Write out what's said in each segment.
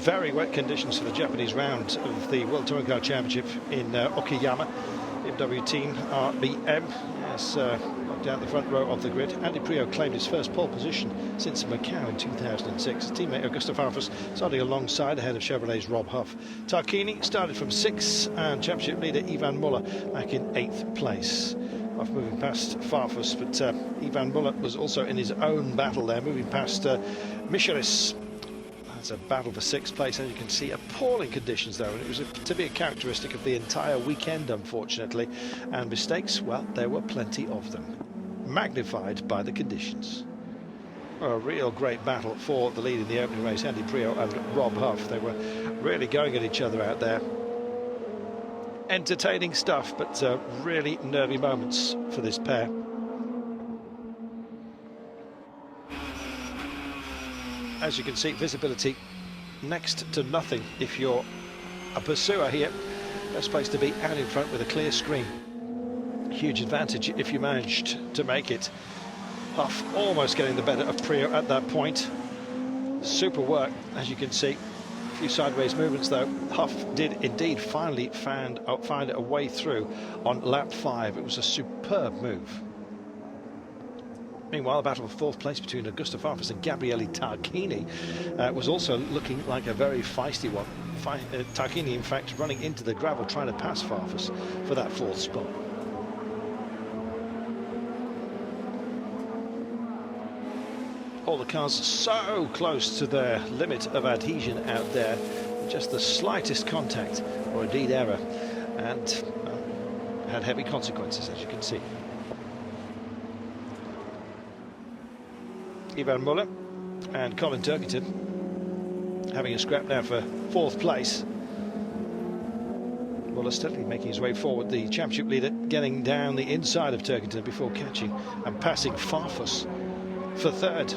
Very wet conditions for the Japanese round of the World Touring Car Championship in Okayama. BMW team RBM has knocked out the front row of the grid. Andy Priaulx claimed his first pole position since Macau in 2006. His teammate Augusto Farfus starting alongside ahead of Chevrolet's Rob Huff. Tarquini started from 6th and championship leader Yvan Muller back in 8th place. Huff moving past Farfus, but Yvan Muller was also in his own battle there, moving past Michelis. It's a battle for 6th place, as you can see. Appalling conditions though, and it was to be a characteristic of the entire weekend, unfortunately. And mistakes, well, there were plenty of them, magnified by the conditions. A real great battle for the lead in the opening race. Andy Priaulx and Rob Huff, they were really going at each other out there. Entertaining stuff, but really nervy moments for this pair. As you can see, visibility next to nothing if you're a pursuer here. Best place to be out in front with a clear screen. Huge advantage if you managed to make it. Huff almost getting the better of Priaulx at that point. Super work, as you can see. A few sideways movements though. Huff did indeed finally find a way through on lap 5. It was a superb move. Meanwhile, a battle for 4th place between Augusto Farfus and Gabriele Tarquini was also looking like a very feisty one. Tarquini, in fact, running into the gravel, trying to pass Farfus for that 4th spot. All the cars so close to their limit of adhesion out there, just the slightest contact or indeed error, and had heavy consequences, as you can see. Yvan Muller and Colin Turkington having a scrap now for 4th place. Muller steadily making his way forward, the championship leader getting down the inside of Turkington before catching and passing Farfus for 3rd.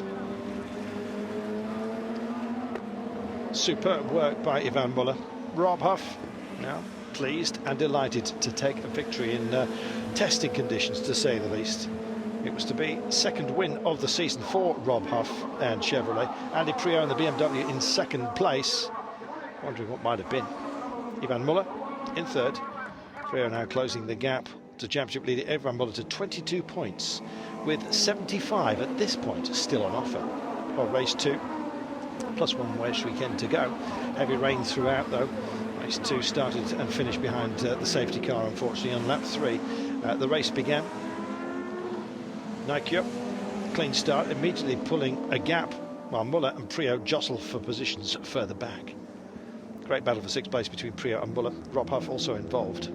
Superb work by Yvan Muller. Rob Huff now pleased and delighted to take a victory in testing conditions, to say the least. It was to be 2nd win of the season for Rob Huff and Chevrolet. Andy Priaulx and the BMW in 2nd place. Wondering what might have been. Yvan Muller in 3rd. Priaulx now closing the gap to championship leader Yvan Muller to 22 points, with 75 at this point still on offer. Well, race 2, plus 1 race weekend to go. Heavy rain throughout though. Race 2 started and finished behind the safety car, unfortunately, on lap 3. The race began. Nike up, clean start, immediately pulling a gap while Muller and Priaulx jostle for positions further back. Great battle for 6th place between Priaulx and Muller. Rob Huff also involved.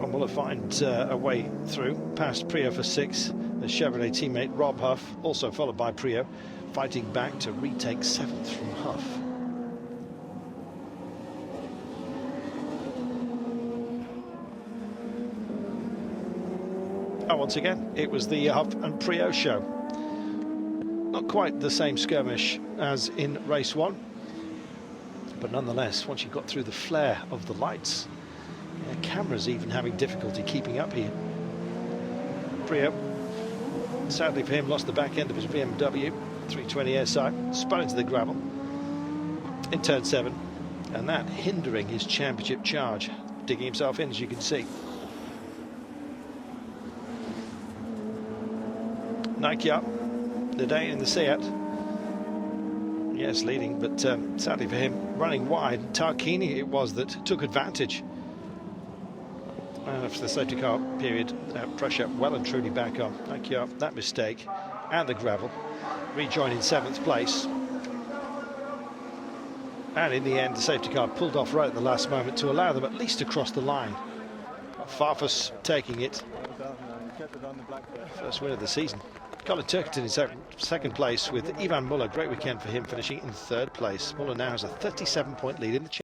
Well, Muller finds a way through past Priaulx for 6th. The Chevrolet teammate Rob Huff, also followed by Priaulx, fighting back to retake 7th from Huff. Once again, it was the Huff and Priaulx show. Not quite the same skirmish as in race 1, but nonetheless, once you got through the flare of the lights, cameras even having difficulty keeping up here. Priaulx, sadly for him, lost the back end of his BMW 320 SI, spun into the gravel in turn 7, and that hindering his championship charge, digging himself in, as you can see. Nike up, the day in the Seat. Yes, leading, but sadly for him, running wide. Tarquini it was that took advantage. After the safety car period, pressure well and truly back on. Nike up, that mistake, and the gravel. Rejoining 7th place. And in the end, the safety car pulled off right at the last moment to allow them at least to cross the line. Farfus taking it. First win of the season. Colin Turkington in 2nd place with Yvan Muller. Great weekend for him, finishing in 3rd place. Muller now has a 37-point lead in the championship.